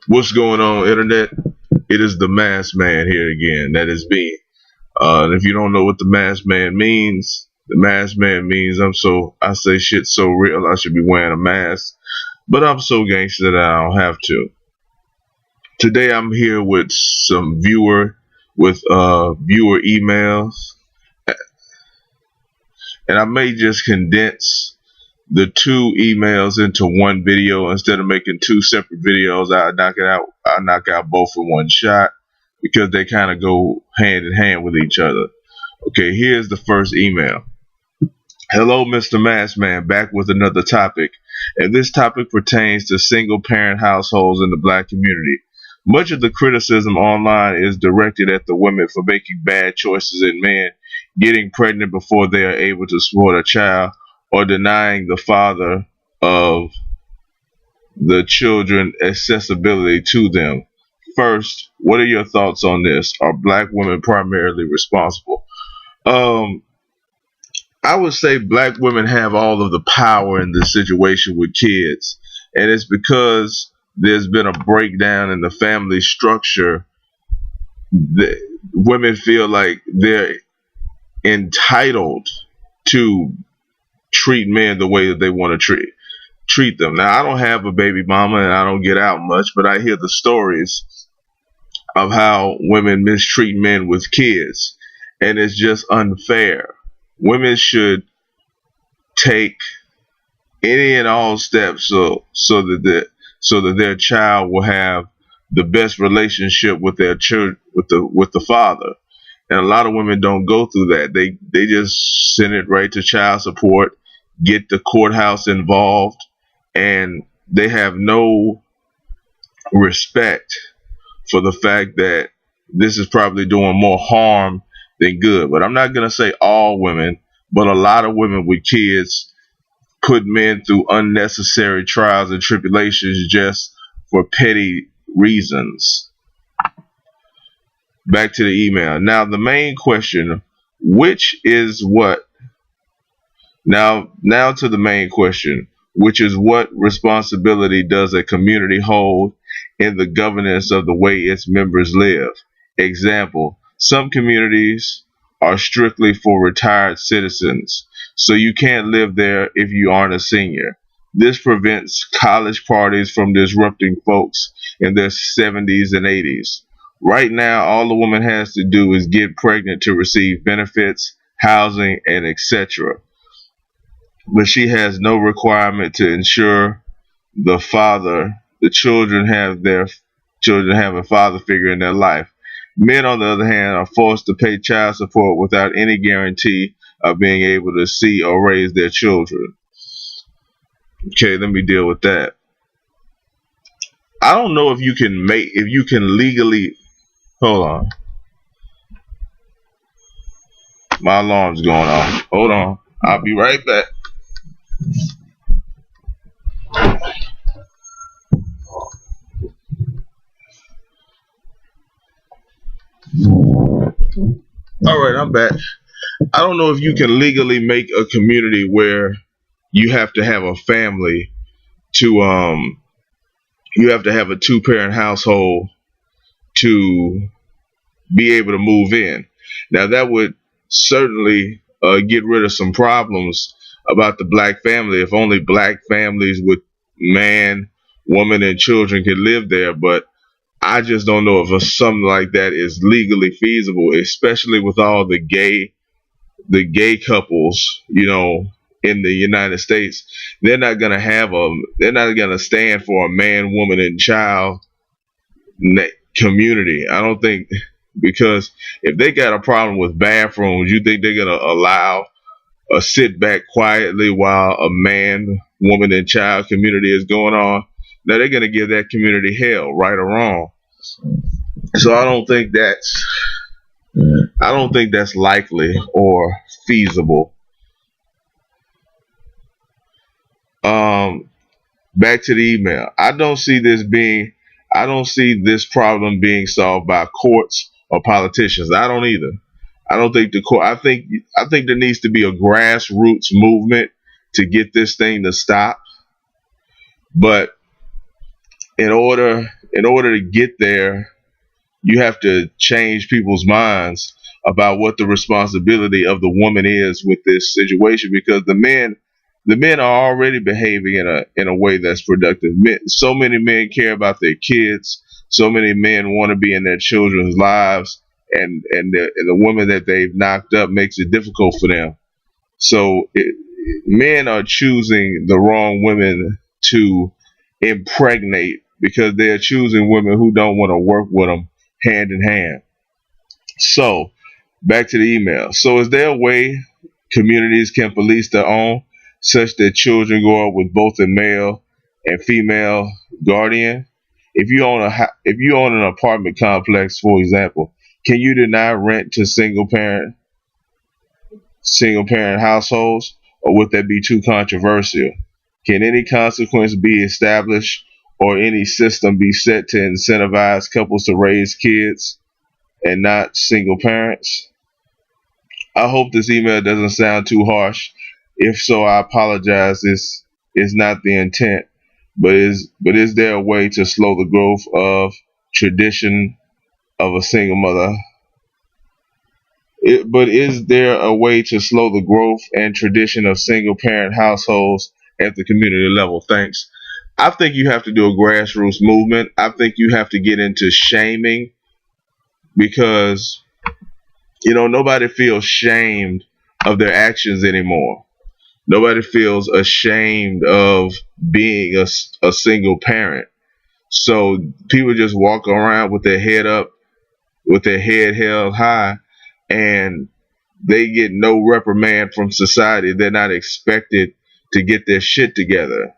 What's going on, internet? It is the Masked Man here again. That is me. And if you don't know what the Masked Man means, the Masked Man means I say shit so real I should be wearing a mask, but I'm so gangster that I don't have to. Today I'm here with some viewer emails, and I may just condense the two emails into one video instead of making two separate videos. I knock out both in one shot because they kind of go hand in hand with each other. Okay, here's the first email. Hello, Mr. Maskman, back with another topic, and this topic pertains to single parent households in the black community. Much of the criticism online is directed at the women for making bad choices and men getting pregnant before they are able to support a child, or denying the father of the children accessibility to them. First, what are your thoughts on this? Are black women primarily responsible? Um, I would say black women have all of the power in this situation with kids, and it's because there's been a breakdown in the family structure that women feel like they're entitled to treat men the way that they want to treat them. Now, I don't have a baby mama and I don't get out much, but I hear the stories of how women mistreat men with kids, and it's just unfair. Women should take any and all steps so that their child will have the best relationship with their children, with the father. And a lot of women don't go through that. They just send it right to child support, get the courthouse involved, and they have no respect for the fact that this is probably doing more harm than good. But I'm not going to say all women, but a lot of women with kids put men through unnecessary trials and tribulations just for petty reasons. Back to the email. Now, the main question, which is what? Now to the main question, which is what responsibility does a community hold in the governance of the way its members live? Example, some communities are strictly for retired citizens, so you can't live there if you aren't a senior. This prevents college parties from disrupting folks in their 70s and 80s. Right now, all the woman has to do is get pregnant to receive benefits, housing, and etc. But she has no requirement to ensure the children have a father figure in their life. Men, on the other hand, are forced to pay child support without any guarantee of being able to see or raise their children. Okay, let me deal with that. I don't know if you can legally, hold on. My alarm's going off. Hold on. I'll be right back. All right, I'm back. I don't know if you can legally make a community where you have to have a family to you have to have a two-parent household to be able to move in. Now, that would certainly get rid of some problems about the black family if only black families with man, woman, and children could live there. But I just don't know if something like that is legally feasible, especially with all the gay couples, in the United States. They're not gonna stand for a man, woman, and child community. I don't think, because if they got a problem with bathrooms, you think they're gonna allow a sit back quietly while a man, woman, and child community is going on? Now they're gonna give that community hell, right or wrong. So I don't think that's likely or feasible. Back to the email. I don't see this problem being solved by courts or politicians. I don't either. I don't think the court. I think there needs to be a grassroots movement to get this thing to stop. But in order in order to get there, you have to change people's minds about what the responsibility of the woman is with this situation, because the men are already behaving in a way that's productive. So many men care about their kids. So many men want to be in their children's lives, and the woman that they've knocked up makes it difficult for them. So men are choosing the wrong women to impregnate, because they're choosing women who don't want to work with them hand in hand. So back to the email. So is there a way communities can police their own, such that children grow up with both a male and female guardian? If you own an apartment complex, for example, can you deny rent to single parent households, or would that be too controversial? Can any consequence be established, or any system be set to incentivize couples to raise kids and not single parents? I hope this email doesn't sound too harsh. If so, I apologize. This is not the intent. But is there a way to slow the growth of tradition of a single mother? But is there a way to slow the growth and tradition of single parent households at the community level? Thanks. I think you have to do a grassroots movement. I think you have to get into shaming, because nobody feels shamed of their actions anymore. Nobody feels ashamed of being a single parent. So people just walk around with their head up, with their head held high, and they get no reprimand from society. They're not expected to get their shit together.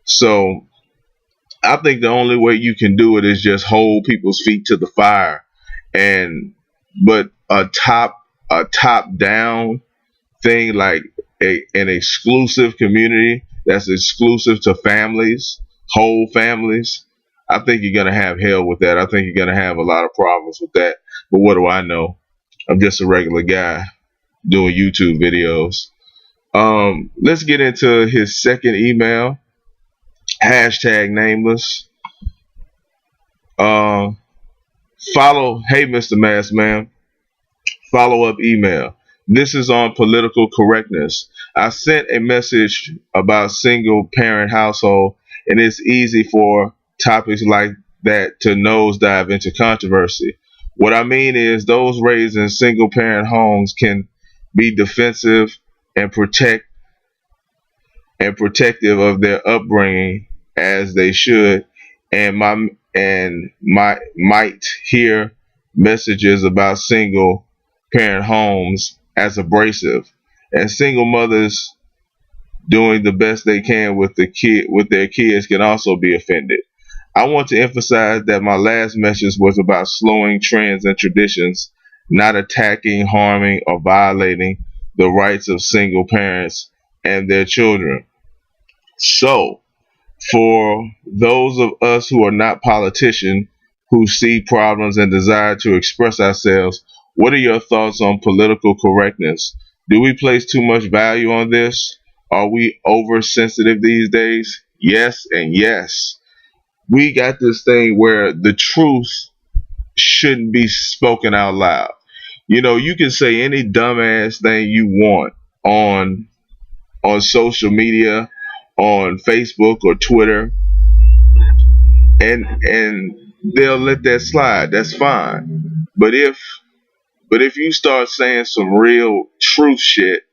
So I think the only way you can do it is just hold people's feet to the fire. But a top down thing, like an exclusive community that's exclusive to families, whole families, I think you're gonna have hell with that. I think you're gonna have a lot of problems with that. But what do I know? I'm just a regular guy doing YouTube videos. Let's get into his second email. Hashtag nameless. Follow, hey Mr. Maskman. Follow up email. This is on political correctness. I sent a message about single parent household, and it's easy for topics like that to nosedive into controversy. What I mean is, those raised in single parent homes can be defensive and protective of their upbringing, as they should, and might hear messages about single parent homes as abrasive, and single mothers doing the best they can with their kids can also be offended. I want to emphasize that my last message was about slowing trends and traditions, not attacking, harming, or violating the rights of single parents and their children. So, for those of us who are not politicians, who see problems and desire to express ourselves, what are your thoughts on political correctness? Do we place too much value on this? Are we oversensitive these days? Yes and yes. We got this thing where the truth shouldn't be spoken out loud. You can say any dumbass thing you want on social media, on Facebook or Twitter, and they'll let that slide. That's fine. But if you start saying some real truth shit,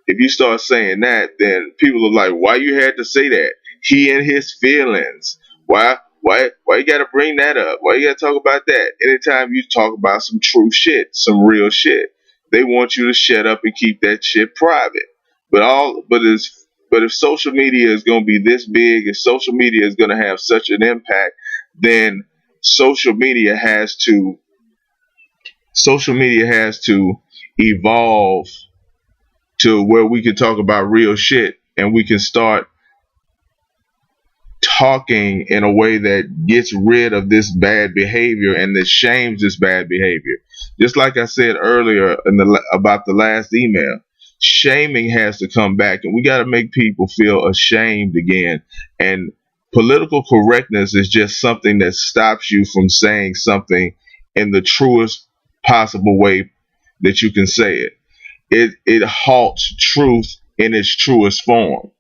if you start saying that, then people are like, why you had to say that? He and his feelings. Why you gotta bring that up? Why you gotta talk about that? Anytime you talk about some true shit, some real shit, they want you to shut up and keep that shit private. But if social media is gonna be this big, if social media is gonna have such an impact, then social media has to evolve to where we can talk about real shit, and we can start talking in a way that gets rid of this bad behavior and that shames this bad behavior. Just like I said earlier about the last email, shaming has to come back, and we got to make people feel ashamed again, and Political correctness is just something that stops you from saying something in the truest possible way that you can say it. It halts truth in its truest form.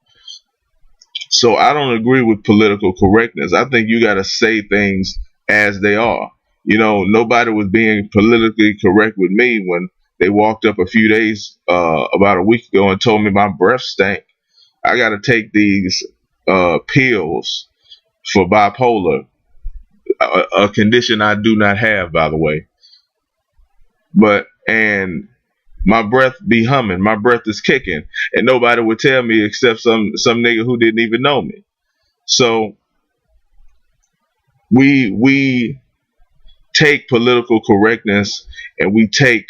So I don't agree with political correctness. I think you got to say things as they are. Nobody was being politically correct with me when they walked up a few days, about a week ago, and told me my breath stank. I got to take these pills for bipolar, a condition I do not have, by the way. And my breath be humming, my breath is kicking, and nobody would tell me except some nigga who didn't even know me. So we take political correctness, and we take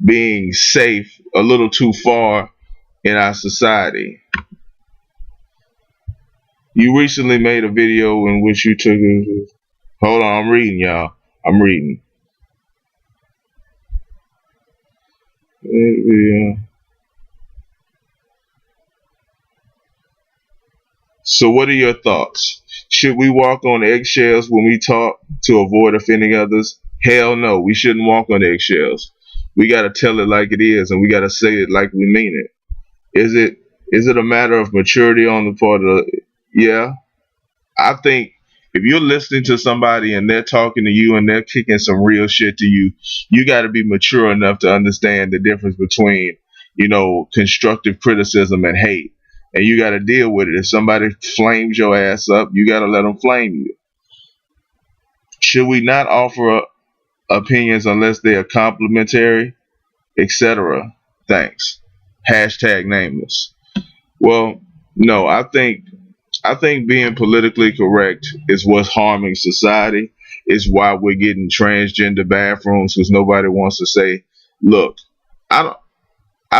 being safe a little too far in our society. You recently made a video in which you took a, hold on, I'm reading, y'all. I'm reading. So what are your thoughts? Should we walk on eggshells when we talk to avoid offending others? Hell no, we shouldn't walk on eggshells. We got to tell it like it is, and we got to say it like we mean it. Is it a matter of maturity on the part of yeah? I think if you're listening to somebody and they're talking to you and they're kicking some real shit to you, you got to be mature enough to understand the difference between, constructive criticism and hate. And you got to deal with it. If somebody flames your ass up, you got to let them flame you. Should we not offer opinions unless they are complimentary, etc.? Thanks. Hashtag nameless. Well, no, I think being politically correct is what's harming society. Is why we're getting transgender bathrooms, because nobody wants to say, look, I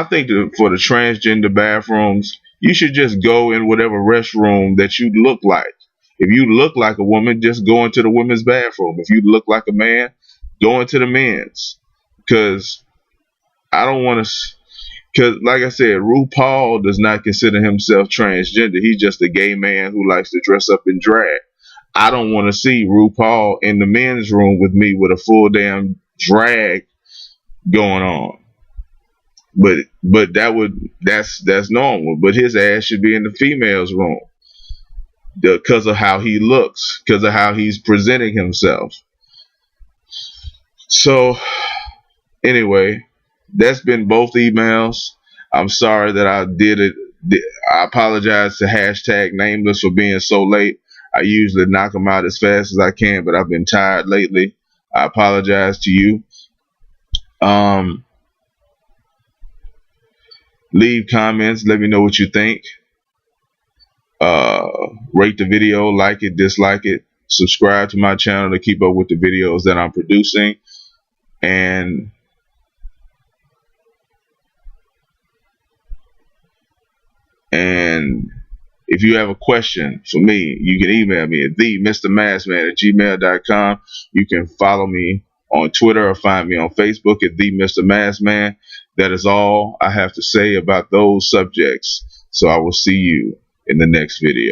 think that for the transgender bathrooms, you should just go in whatever restroom that you look like. If you look like a woman, just go into the women's bathroom. If you look like a man, go into the men's. Because I don't want to. Because, like I said, RuPaul does not consider himself transgender. He's just a gay man who likes to dress up in drag. I don't want to see RuPaul in the men's room with me with a full damn drag going on. But that's normal. But his ass should be in the females' room because of how he looks, because of how he's presenting himself. So anyway, that's been both emails. I'm sorry that I did it. I apologize to hashtag nameless for being so late. I usually knock them out as fast as I can, but I've been tired lately. I apologize to you. Leave comments. Let me know what you think. Rate the video, like it, dislike it. Subscribe to my channel to keep up with the videos that I'm producing. And if you have a question for me, you can email me at TheMrMaskman@gmail.com. You can follow me on Twitter or find me on Facebook at TheMrMaskman. That is all I have to say about those subjects. So I will see you in the next video.